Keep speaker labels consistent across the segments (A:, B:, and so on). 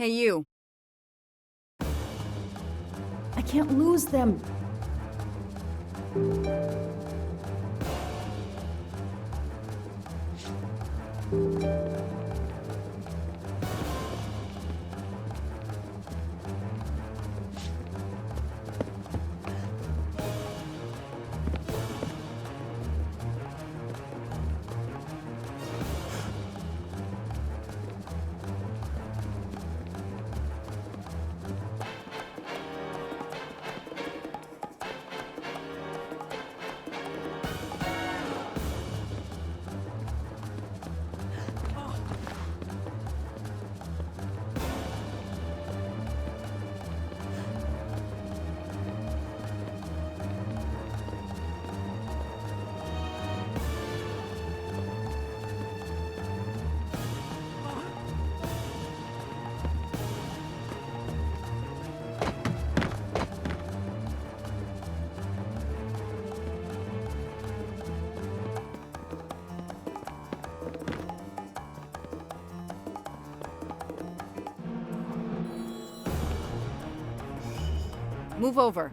A: Hey, you.
B: I can't lose them. Move over.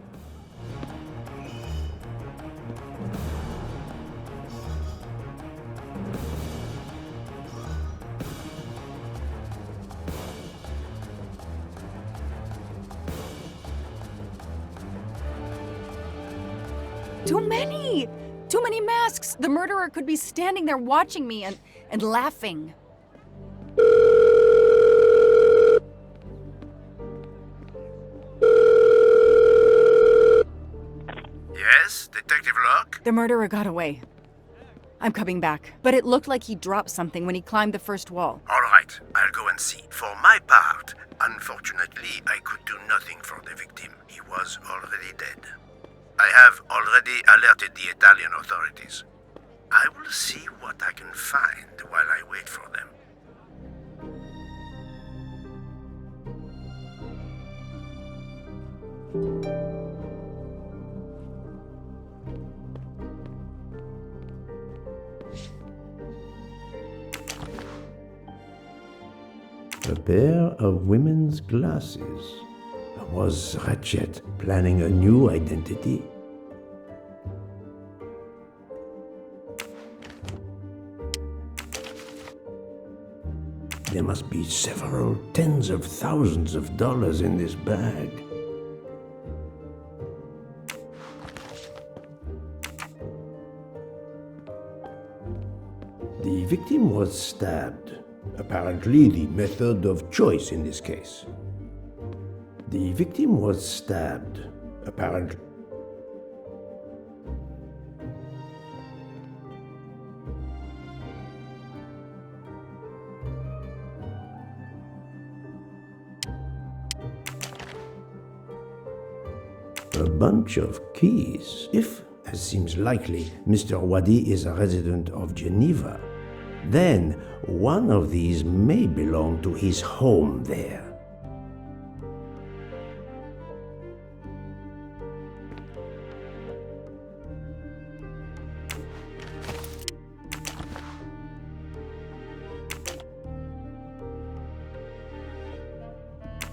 B: Too many! Too many masks! The murderer could be standing there watching me and laughing.
A: Yes, Detective Locke?
B: The murderer got away. I'm coming back, but it looked like he dropped something when he climbed the first wall.
A: All right, I'll go and see. For my part, unfortunately, I could do nothing for the victim. He was already dead. I have already alerted the Italian authorities. I will see what I can find while I wait for them.
C: A pair of women's glasses. Was Ratchet planning a new identity? There must be several tens of thousands of dollars in this bag. The victim was stabbed. Apparently the method of choice in this case. The victim was stabbed. Apparently. A bunch of keys. If, as seems likely, Mr. Wadi is a resident of Geneva, then one of these may belong to his home there.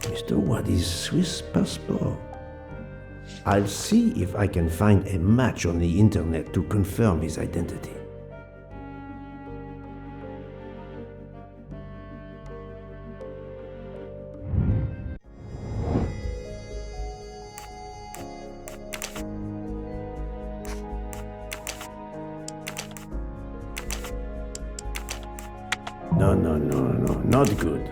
C: Mr. Wadi's Swiss passport. I'll see if I can find a match on the internet to confirm his identity. No, not good.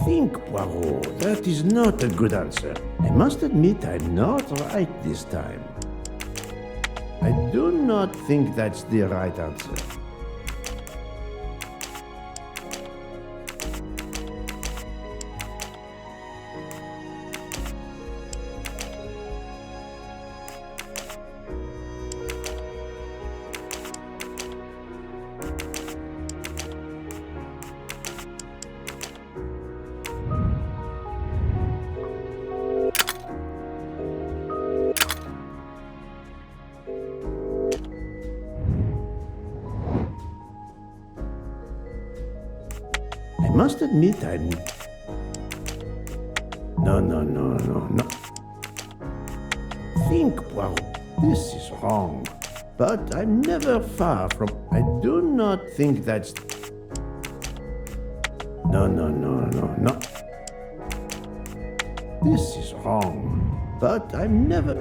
C: Think, Poirot, that is not a good answer. I must admit I'm not right this time. I do not think that's the right answer. I must admit I'm... No. Think, Poirot, this is wrong. But I'm never far from... I do not think that's... No. This is wrong. But I'm never...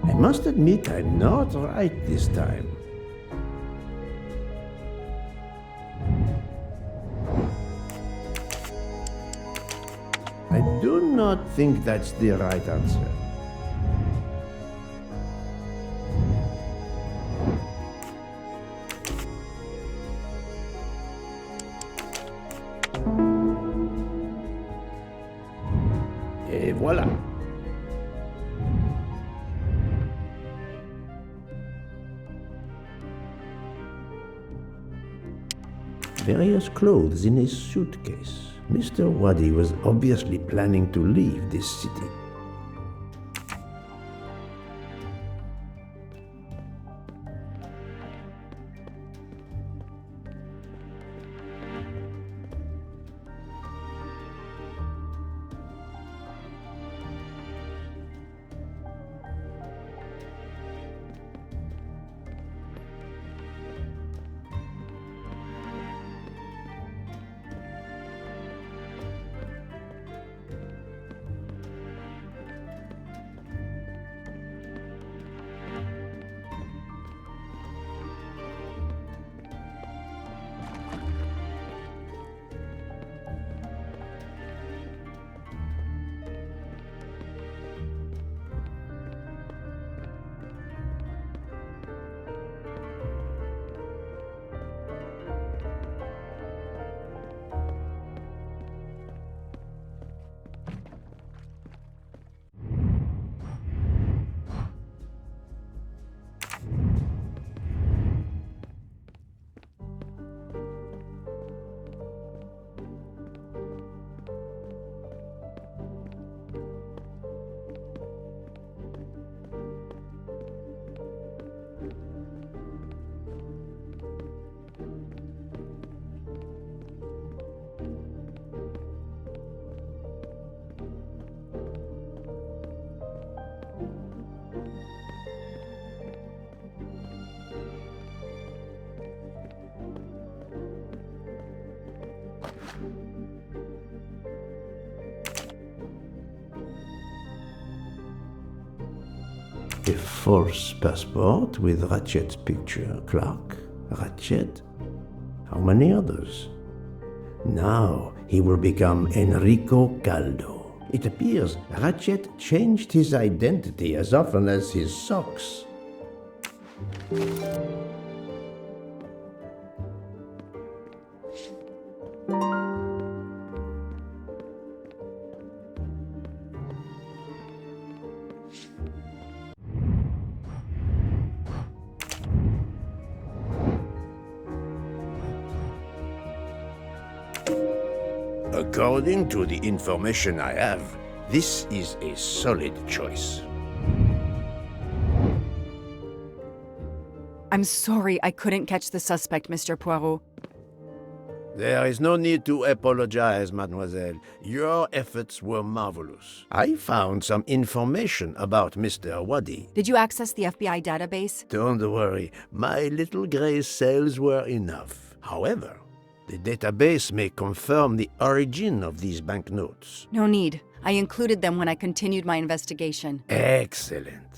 C: I must admit I'm not right this time. I do not think that's the right answer. Et voilà. Various clothes in his suitcase. Mr. Wadi was obviously planning to leave this city. A false passport with Ratchet's picture. Clark, Ratchet. How many others? Now he will become Enrico Caldo. It appears Ratchet changed his identity as often as his socks. According to the information I have, this is a solid choice.
B: I'm sorry I couldn't catch the suspect, Mr. Poirot.
C: There is no need to apologize, mademoiselle. Your efforts were marvelous. I found some information about Mr. Wadi.
B: Did you access the FBI database?
C: Don't worry, my little gray cells were enough. However, the database may confirm the origin of these banknotes.
B: No need. I included them when I continued my investigation.
C: Excellent.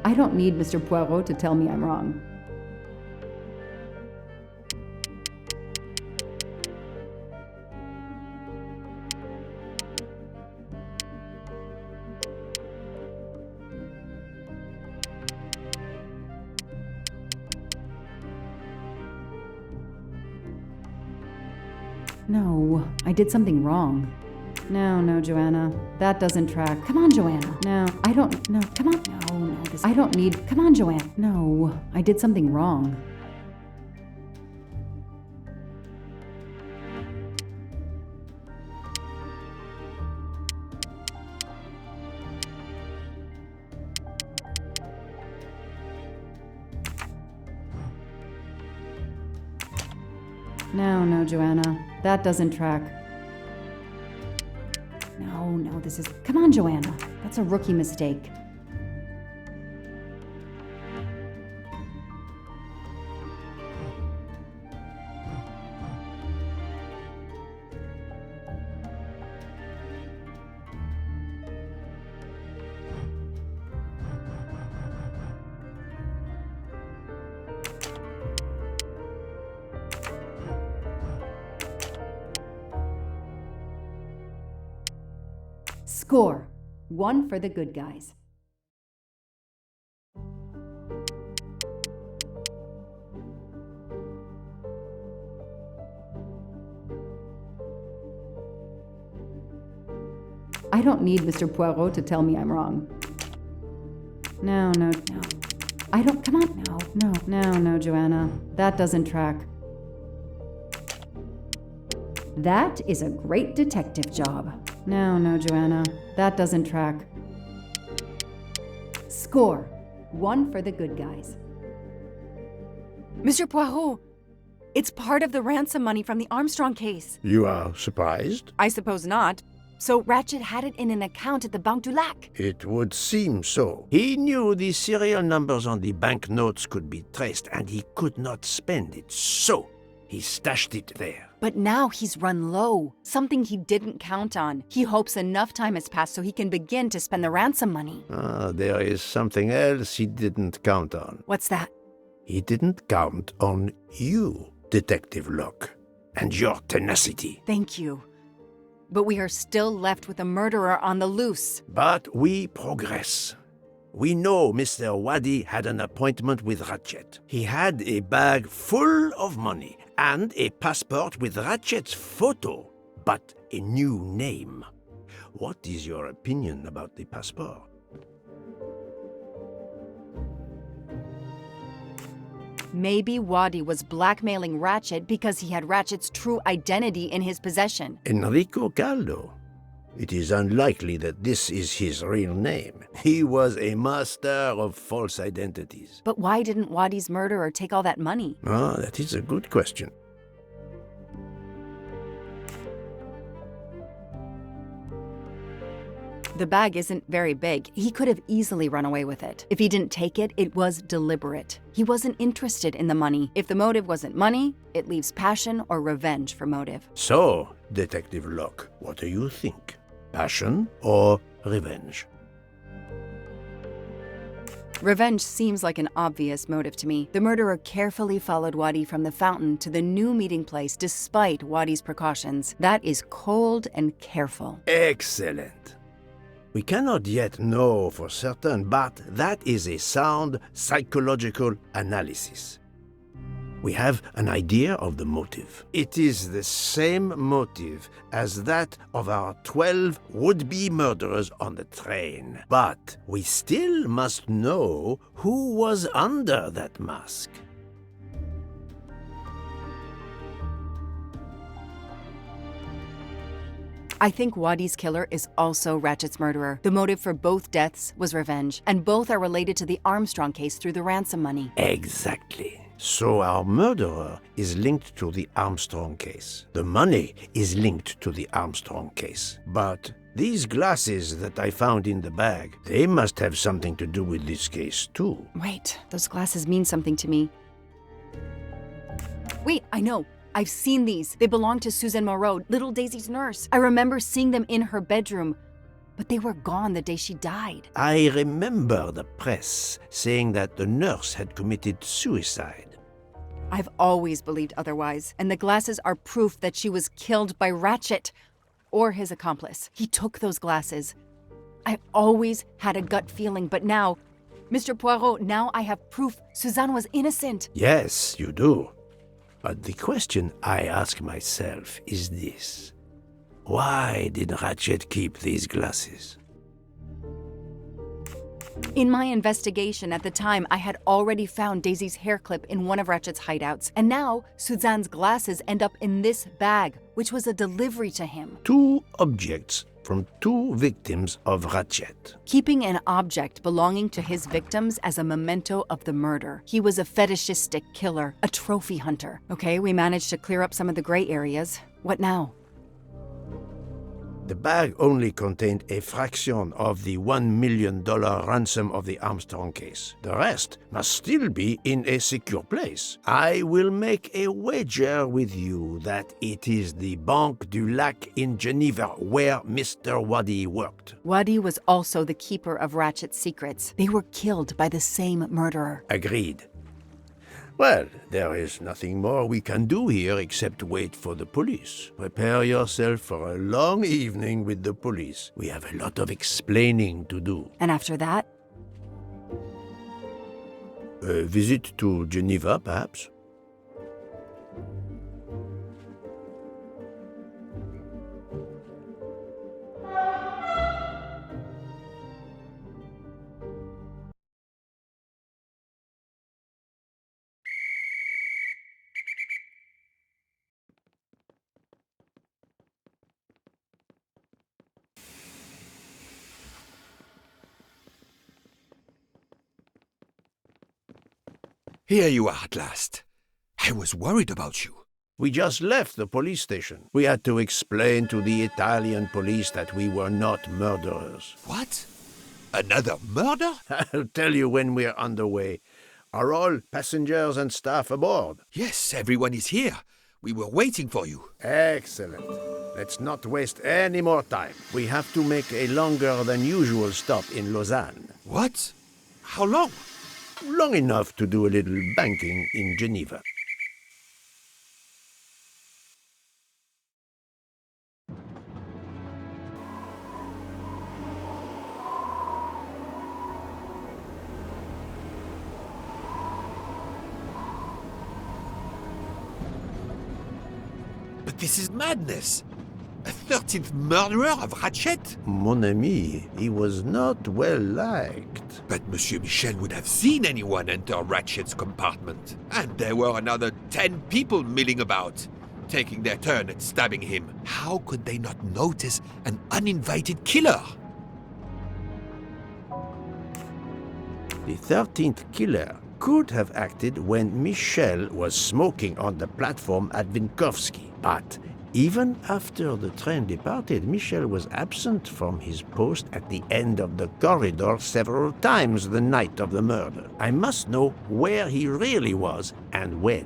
B: I don't need Mr. Poirot to tell me I'm wrong. No, I did something wrong. No, Joanna. That doesn't track. Come on, Joanna. No, I don't. No, come on. No, this. I don't need. Come on, Joanna. No, I did something wrong. No, Joanna. That doesn't track. No, this is... Come on, Joanna. That's a rookie mistake. Score. 1 for the good guys. I don't need Mr. Poirot to tell me I'm wrong. No. I don't... Come on. No, Joanna. That doesn't track. That is a great detective job. No, Joanna. That doesn't track. Score. 1 for the good guys. Mr. Poirot, it's part of the ransom money from the Armstrong case.
C: You are surprised?
B: I suppose not. So Ratchet had it in an account at the Banque du Lac.
C: It would seem so. He knew the serial numbers on the banknotes could be traced, and he could not spend it, so he stashed it there.
B: But now he's run low, something he didn't count on. He hopes enough time has passed so he can begin to spend the ransom money.
C: There is something else he didn't count on.
B: What's that?
C: He didn't count on you, Detective Locke, and your tenacity.
B: Thank you. But we are still left with a murderer on the loose.
C: But we progress. We know Mr. Wadi had an appointment with Ratchet. He had a bag full of money and a passport with Ratchet's photo, but a new name. What is your opinion about the passport?
B: Maybe Wadi was blackmailing Ratchet because he had Ratchet's true identity in his possession.
C: Enrico Caldo. It is unlikely that this is his real name. He was a master of false identities.
B: But why didn't Wadi's murderer take all that money?
C: Ah, that is a good question.
B: The bag isn't very big. He could have easily run away with it. If he didn't take it, it was deliberate. He wasn't interested in the money. If the motive wasn't money, it leaves passion or revenge for motive.
C: So, Detective Locke, what do you think? Passion or revenge?
B: Revenge seems like an obvious motive to me. The murderer carefully followed Wadi from the fountain to the new meeting place despite Wadi's precautions. That is cold and careful.
C: Excellent. We cannot yet know for certain, but that is a sound psychological analysis. We have an idea of the motive. It is the same motive as that of our 12 would-be murderers on the train. But we still must know who was under that mask.
B: I think Wadi's killer is also Ratchet's murderer. The motive for both deaths was revenge, and both are related to the Armstrong case through the ransom money.
C: Exactly. So our murderer is linked to the Armstrong case. The money is linked to the Armstrong case. But these glasses that I found in the bag, they must have something to do with this case too.
B: Wait, those glasses mean something to me. Wait, I know. I've seen these. They belong to Suzanne Moreau, little Daisy's nurse. I remember seeing them in her bedroom, but they were gone the day she died.
C: I remember the press saying that the nurse had committed suicide.
B: I've always believed otherwise, and the glasses are proof that she was killed by Ratchet or his accomplice. He took those glasses. I always had a gut feeling, but now, Mr. Poirot, now I have proof Suzanne was innocent.
C: Yes, you do. But the question I ask myself is this. Why did Ratchet keep these glasses?
B: In my investigation at the time, I had already found Daisy's hair clip in one of Ratchet's hideouts, and now Suzanne's glasses end up in this bag, which was a delivery to him.
C: 2 objects from 2 victims of Ratchet.
B: Keeping an object belonging to his victims as a memento of the murder. He was a fetishistic killer, a trophy hunter. Okay, we managed to clear up some of the gray areas. What now?
C: The bag only contained a fraction of the $1 million ransom of the Armstrong case. The rest must still be in a secure place. I will make a wager with you that it is the Banque du Lac in Geneva where Mr. Wadi worked.
B: Wadi was also the keeper of Ratchet's secrets. They were killed by the same murderer.
C: Agreed. Well, there is nothing more we can do here except wait for the police. Prepare yourself for a long evening with the police. We have a lot of explaining to do.
B: And after that?
C: A visit to Geneva, perhaps?
D: Here you are at last. I was worried about you.
C: We just left the police station. We had to explain to the Italian police that we were not murderers.
D: What? Another murder?
C: I'll tell you when we're underway. Are all passengers and staff aboard?
D: Yes, everyone is here. We were waiting for you.
C: Excellent. Let's not waste any more time. We have to make a longer than usual stop in Lausanne.
D: What? How long?
C: Long enough to do a little banking in Geneva.
D: But this is madness. A 13th murderer of Ratchet?
C: Mon ami, he was not well liked.
D: But Monsieur Michel would have seen anyone enter Ratchet's compartment. And there were another 10 people milling about. taking their turn at stabbing him. How could they not notice an uninvited killer?
C: The 13th killer could have acted when Michel was smoking on the platform at Vinkovsky. But even after the train departed, Michel was absent from his post at the end of the corridor several times the night of the murder. I must know where he really was and when.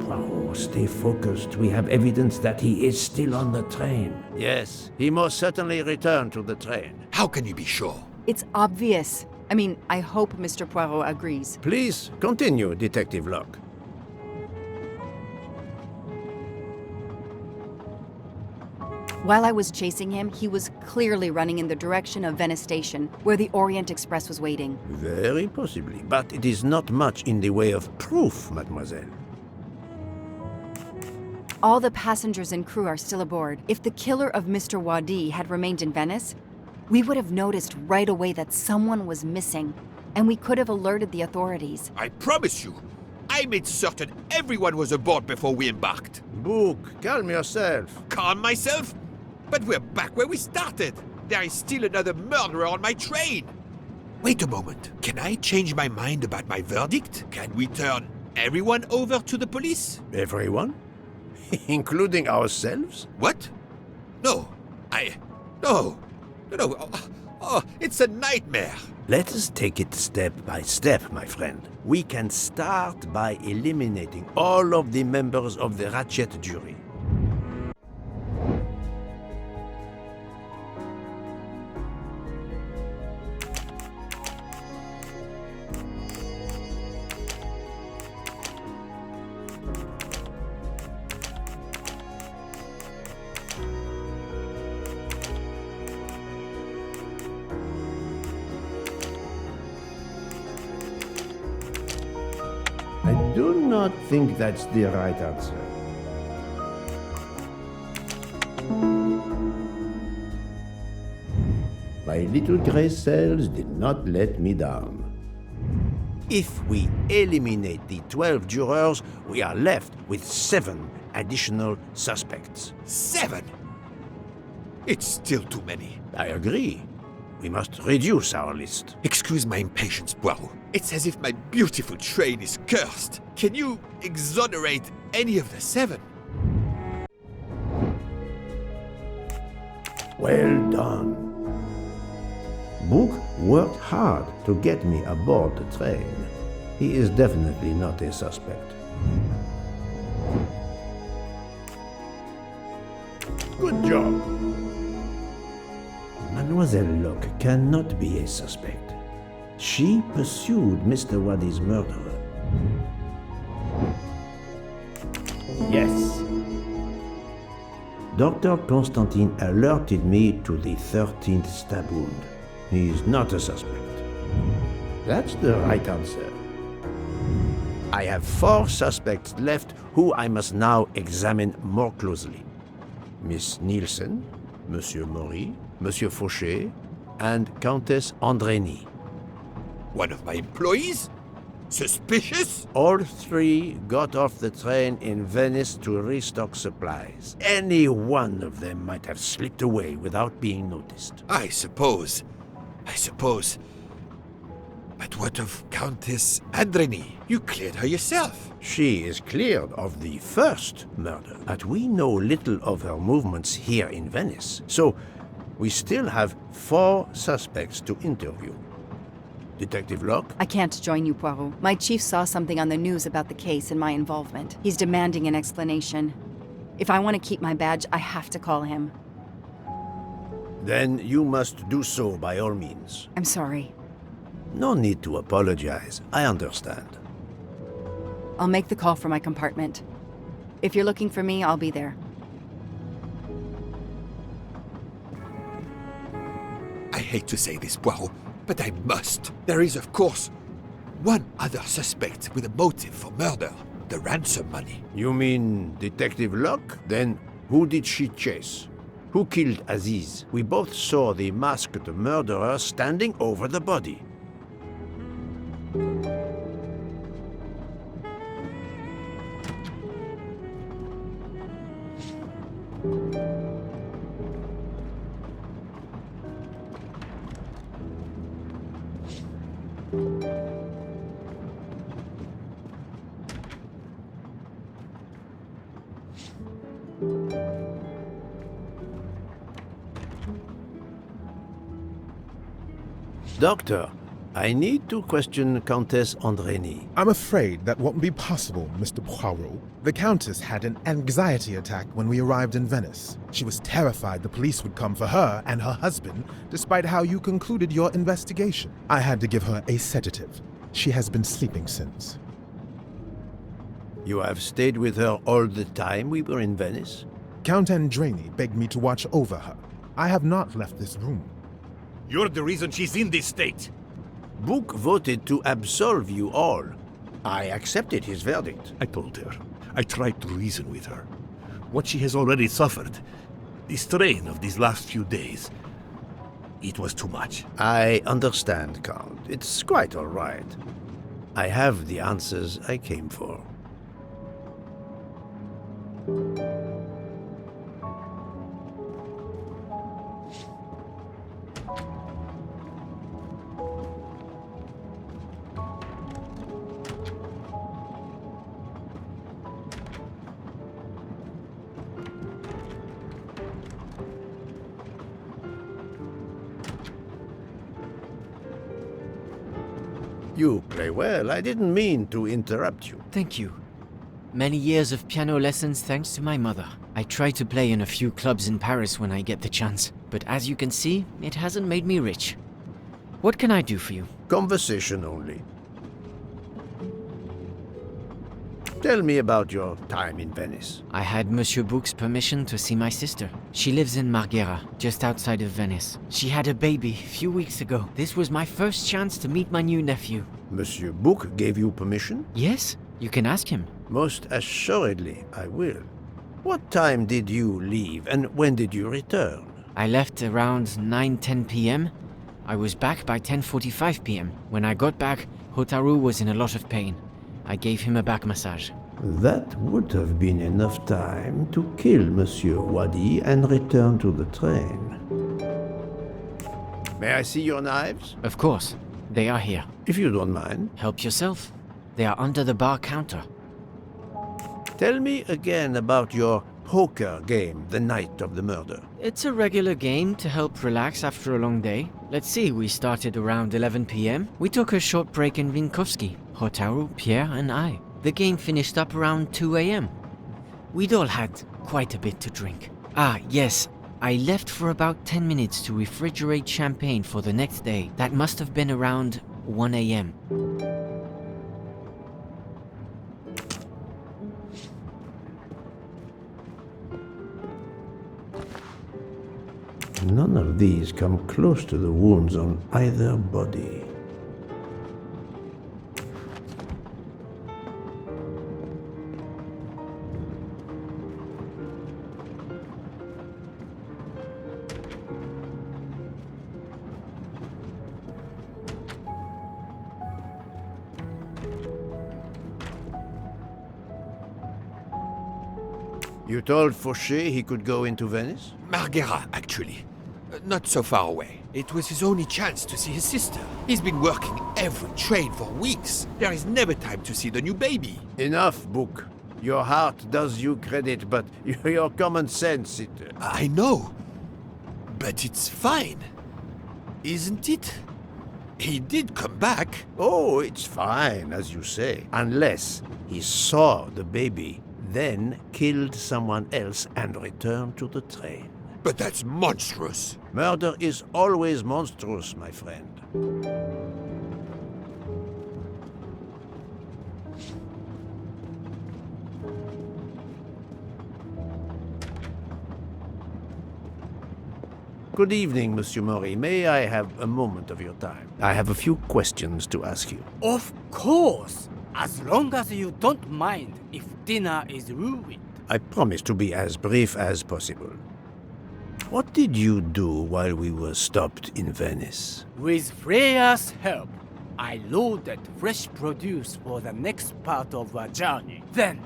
C: Poirot, stay focused. We have evidence that he is still on the train. Yes, he most certainly returned to the train.
D: How can you be sure?
B: It's obvious. I mean, I hope Mr. Poirot agrees.
C: Please continue, Detective Locke.
B: While I was chasing him, he was clearly running in the direction of Venice Station, where the Orient Express was waiting.
C: Very possibly, but it is not much in the way of proof, mademoiselle.
B: All the passengers and crew are still aboard. If the killer of Mr. Wadi had remained in Venice, we would have noticed right away that someone was missing, and we could have alerted the authorities.
D: I promise you, I made certain everyone was aboard before we embarked.
C: Book, calm yourself.
D: Calm myself? But we're back where we started. There is still another murderer on my train. Wait a moment. Can I change my mind about my verdict? Can we turn everyone over to the police?
C: Everyone? Including ourselves?
D: What? No. No. Oh, it's a nightmare.
C: Let us take it step by step, my friend. We can start by eliminating all of the members of the Ratchet jury. I do not think that's the right answer. My little gray cells did not let me down. If we eliminate the 12 jurors, we are left with 7 additional suspects.
D: 7? It's still too many.
C: I agree. We must reduce our list.
D: Excuse my impatience, Poirot. It's as if my beautiful train is cursed. Can you exonerate any of the 7?
C: Well done. Book worked hard to get me aboard the train. He is definitely not a suspect. Good job. Mademoiselle Locke cannot be a suspect. She pursued Mr. Wadi's murderer. Yes. Dr. Constantine alerted me to the 13th stab wound. He is not a suspect. That's the right answer. I have 4 suspects left who I must now examine more closely. Miss Nielsen, Monsieur Maury, Monsieur Fauché, and Countess Andrény.
D: One of my employees? Suspicious?
C: All 3 got off the train in Venice to restock supplies. Any one of them might have slipped away without being noticed.
D: I suppose. But what of Countess Andrény? You cleared her yourself.
C: She is cleared of the first murder, but we know little of her movements here in Venice. So, we still have 4 suspects to interview. Detective Locke?
B: I can't join you, Poirot. My chief saw something on the news about the case and my involvement. He's demanding an explanation. If I want to keep my badge, I have to call him.
C: Then you must do so by all means.
B: I'm sorry.
C: No need to apologize. I understand.
B: I'll make the call from my compartment. If you're looking for me, I'll be there.
D: I hate to say this, Poirot, but I must. There is, of course, one other suspect with a motive for murder. The ransom money.
C: You mean Detective Locke? Then who did she chase? Who killed Aziz? We both saw the masked murderer standing over the body. Doctor, I need to question Countess Andreni.
E: I'm afraid that won't be possible, Mr. Poirot. The Countess had an anxiety attack when we arrived in Venice. She was terrified the police would come for her and her husband, despite how you concluded your investigation. I had to give her a sedative. She has been sleeping since.
C: You have stayed with her all the time we were in Venice?
E: Count Andreni begged me to watch over her. I have not left this room.
F: You're the reason she's in this state.
C: Book voted to absolve you all. I accepted his verdict.
F: I told her. I tried to reason with her. What she has already suffered, the strain of these last few days, it was too much.
C: I understand, Count. It's quite all right. I have the answers I came for. You play well. I didn't mean to interrupt you.
G: Thank you. Many years of piano lessons thanks to my mother. I try to play in a few clubs in Paris when I get the chance, but as you can see, it hasn't made me rich. What can I do for you?
C: Conversation only. Tell me about your time in Venice.
G: I had Monsieur Bouc's permission to see my sister. She lives in Marghera, just outside of Venice. She had a baby a few weeks ago. This was my first chance to meet my new nephew.
C: Monsieur Bouc gave you permission?
G: Yes, you can ask him.
C: Most assuredly, I will. What time did you leave and when did you return?
G: I left around 9-10 p.m. I was back by 10:45 p.m. When I got back, Hotaru was in a lot of pain. I gave him a back massage.
C: That would have been enough time to kill Monsieur Wadi and return to the train. May I see your knives?
G: Of course, they are here.
C: If you don't mind.
G: Help yourself. They are under the bar counter.
C: Tell me again about your poker game the night of the murder.
G: It's a regular game to help relax after a long day. Let's see, we started around 11 p.m. We took a short break in Vinkovsky, Hotaru, Pierre, and I. The game finished up around 2 a.m. We'd all had quite a bit to drink. Ah, yes, I left for about 10 minutes to refrigerate champagne for the next day. That must have been around 1 a.m.
C: None of these come close to the wounds on either body. You told Fauché he could go into Venice?
D: Marghera, actually. Not so far away. It was his only chance to see his sister. He's been working every train for weeks. There is never time to see the new baby.
C: Enough, Book. Your heart does you credit, but your common sense,
D: I know. But it's fine. Isn't it? He did come back.
C: Oh, it's fine, as you say. Unless he saw the baby, then killed someone else and returned to the train.
D: But that's monstrous.
C: Murder is always monstrous, my friend. Good evening, Monsieur Maury. May I have a moment of your time? I have a few questions to ask you.
H: Of course, as long as you don't mind if dinner is ruined.
C: I promise to be as brief as possible. What did you do while we were stopped in Venice?
H: With Freya's help, I loaded fresh produce for the next part of our journey. Then,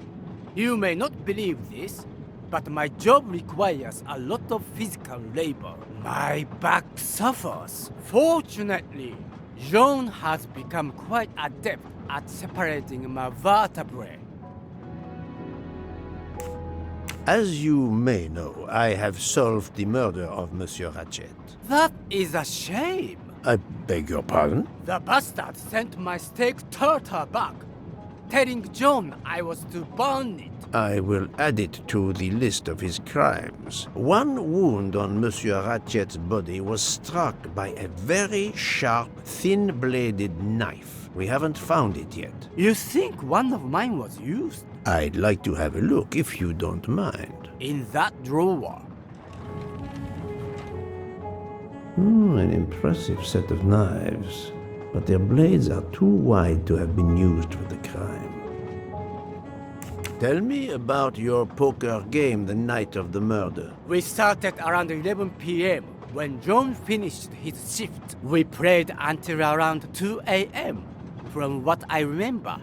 H: you may not believe this, but my job requires a lot of physical labor. My back suffers. Fortunately, Jean has become quite adept at separating my vertebrae.
A: As you may know, I have solved the murder of Monsieur Ratchet.
H: That is a shame.
A: I beg your pardon?
H: The bastard sent my steak tartar back, telling John I was to burn it.
A: I will add it to the list of his crimes. One wound on Monsieur Ratchet's body was struck by a very sharp, thin-bladed knife. We haven't found it yet.
H: You think one of mine was used?
A: I'd like to have a look, if you don't mind.
H: In that drawer.
C: An impressive set of knives, but their blades are too wide to have been used for the crime.
A: Tell me about your poker game the night of the murder.
H: We started around 11 p.m. When John finished his shift. We played until around 2 a.m. From what I remember,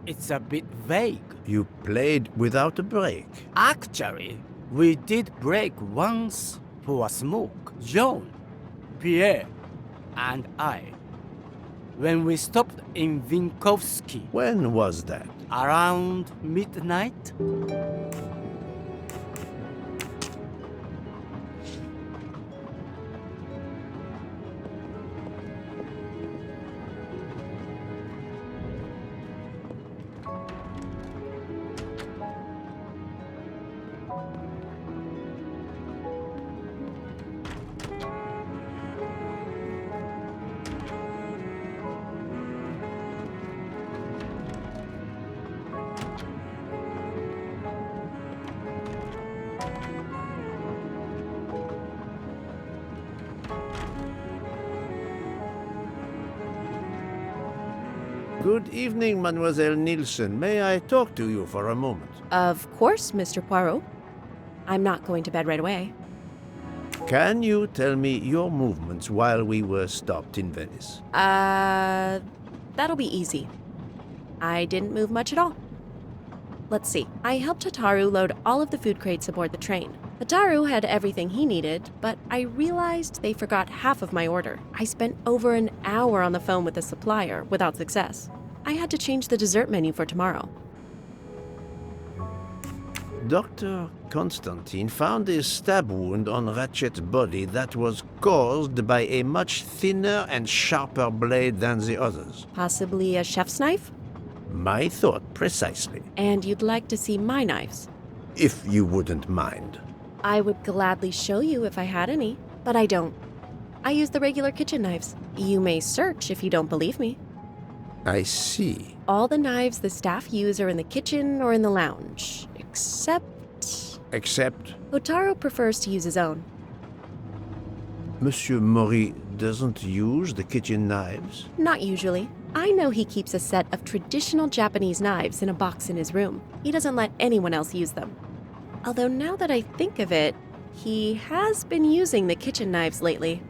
H: it's a bit vague.
A: You played without a break.
H: Actually, we did break once for a smoke. John, Pierre, and I. When we stopped in Vinkovsky.
A: When was that?
H: Around midnight?
A: Good evening, Mademoiselle Nielsen. May I talk to you for a moment?
I: Of course, Mr. Poirot. I'm not going to bed right away.
A: Can you tell me your movements while we were stopped in Venice?
I: That'll be easy. I didn't move much at all. Let's see. I helped Hataru load all of the food crates aboard the train. Hataru had everything he needed, but I realized they forgot half of my order. I spent over an hour on the phone with the supplier without success. I had to change the dessert menu for tomorrow.
A: Dr. Constantine found a stab wound on Ratchet's body that was caused by a much thinner and sharper blade than the others.
I: Possibly a chef's knife?
A: My thought precisely.
I: And you'd like to see my knives?
A: If you wouldn't mind.
I: I would gladly show you if I had any, but I don't. I use the regular kitchen knives. You may search if you don't believe me.
A: I see.
I: All the knives the staff use are in the kitchen or in the lounge, except...
A: Except?
I: Hotaro prefers to use his own.
A: Monsieur Mori doesn't use the kitchen knives?
I: Not usually. I know he keeps a set of traditional Japanese knives in a box in his room. He doesn't let anyone else use them. Although now that I think of it, he has been using the kitchen knives lately.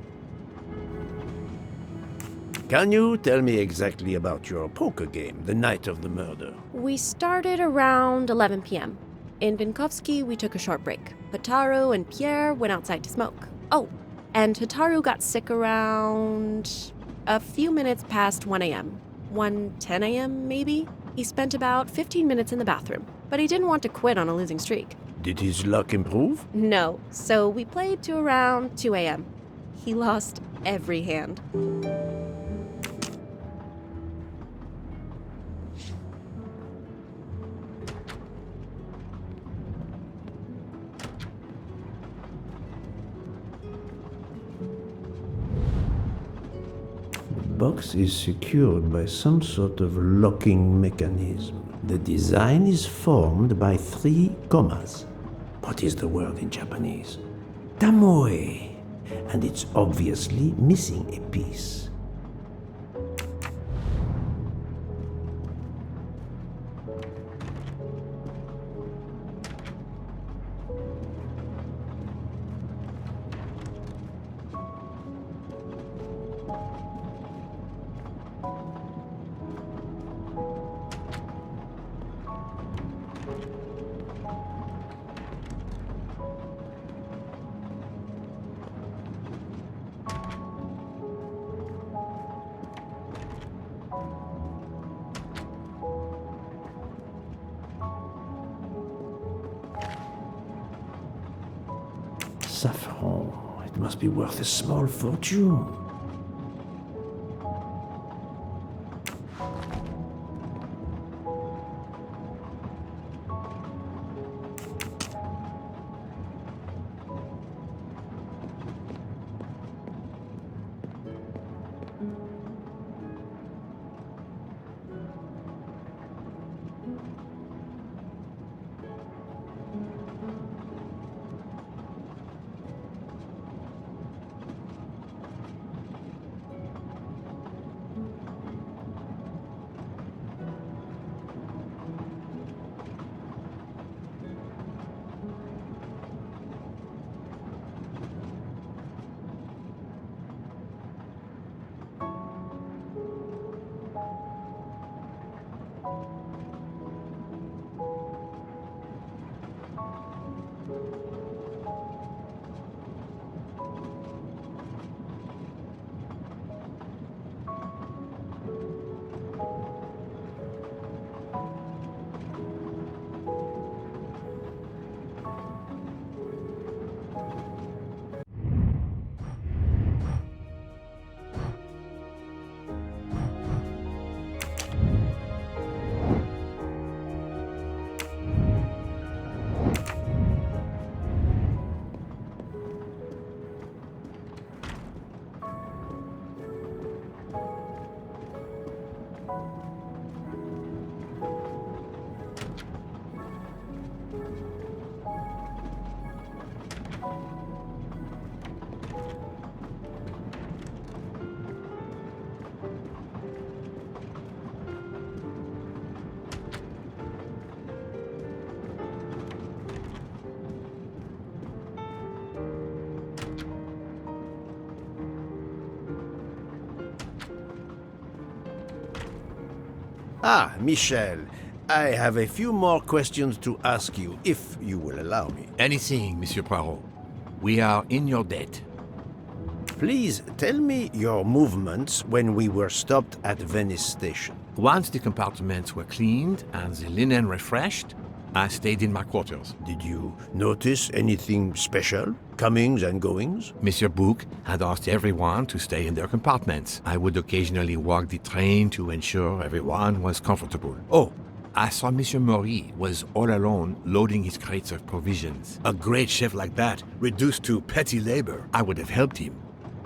A: Can you tell me exactly about your poker game the night of the murder?
I: We started around 11 p.m. In Vinkovsky, we took a short break. Hataru and Pierre went outside to smoke. Oh, and Hataru got sick around a few minutes past 1 a.m. 1:10 a.m. maybe? He spent about 15 minutes in the bathroom, but he didn't want to quit on a losing streak.
A: Did his luck improve?
I: No, so we played to around 2 a.m. He lost every hand.
C: The box is secured by some sort of locking mechanism. The design is formed by 3 commas. What is the word in Japanese? Tamoe. And it's obviously missing a piece. saffron. It must be worth a small fortune.
A: Ah, Michel, I have a few more questions to ask you, if you will allow me.
F: Anything, Monsieur Poirot. We are in your debt.
A: Please tell me your movements when we were stopped at Venice Station.
F: Once the compartments were cleaned and the linen refreshed, I stayed in my quarters.
A: Did you notice anything special? Comings and goings?
F: Monsieur Bouc had asked everyone to stay in their compartments. I would occasionally walk the train to ensure everyone was comfortable. Oh, I saw Monsieur Maury was all alone loading his crates of provisions. A great chef like that, reduced to petty labor, I would have helped him.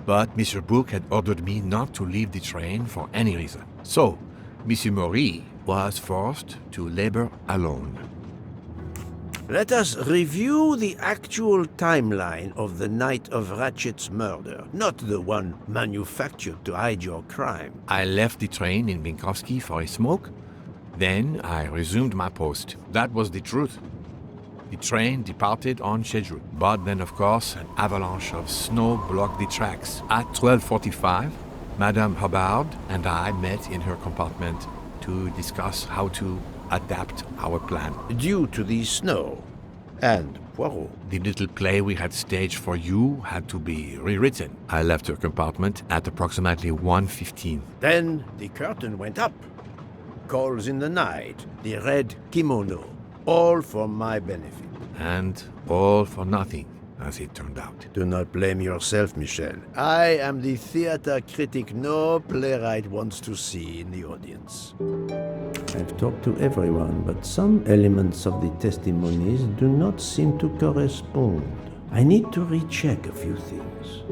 F: But Monsieur Bouc had ordered me not to leave the train for any reason. So, Monsieur Maury was forced to labor alone.
A: Let us review the actual timeline of the night of Ratchet's murder, not the one manufactured to hide your crime.
F: I left the train in Minkowski for a smoke. Then I resumed my post. That was the truth. The train departed on schedule. But then, of course, an avalanche of snow blocked the tracks. At 12:45, Madame Hubbard and I met in her compartment to discuss how to adapt our plan.
A: Due to the snow and Poirot.
F: The little play we had staged for you had to be rewritten. I left her compartment at approximately 1:15.
A: Then the curtain went up. Calls in the night, the red kimono, all for my benefit.
F: And all for nothing, as it turned out.
A: Do not blame yourself, Michel. I am the theater critic no playwright wants to see in the audience.
C: I've talked to everyone, but some elements of the testimonies do not seem to correspond. I need to recheck a few things.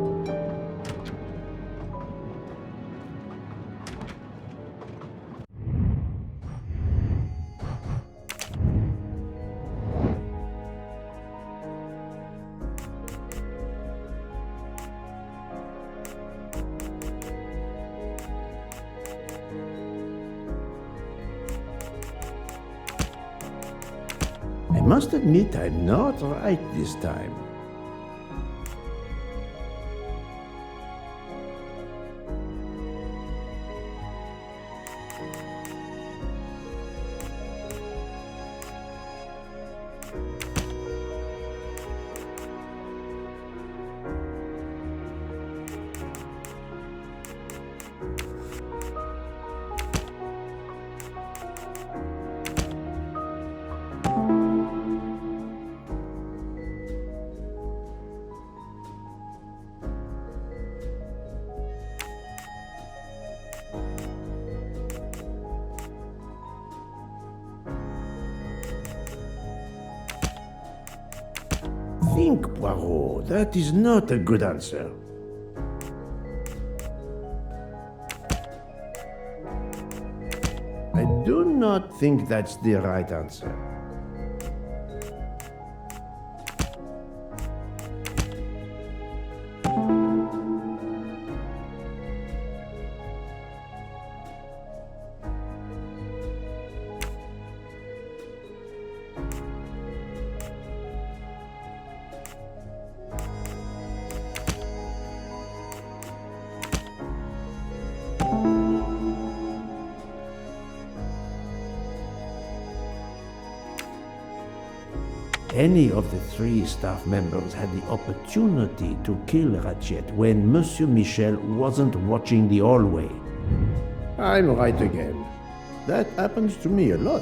C: I must admit I'm not right this time. Think, Poirot. That is not a good answer. I do not think that's the right answer. Any of the three staff members had the opportunity to kill Ratchet when Monsieur Michel wasn't watching the hallway. I'm right again. That happens to me a lot.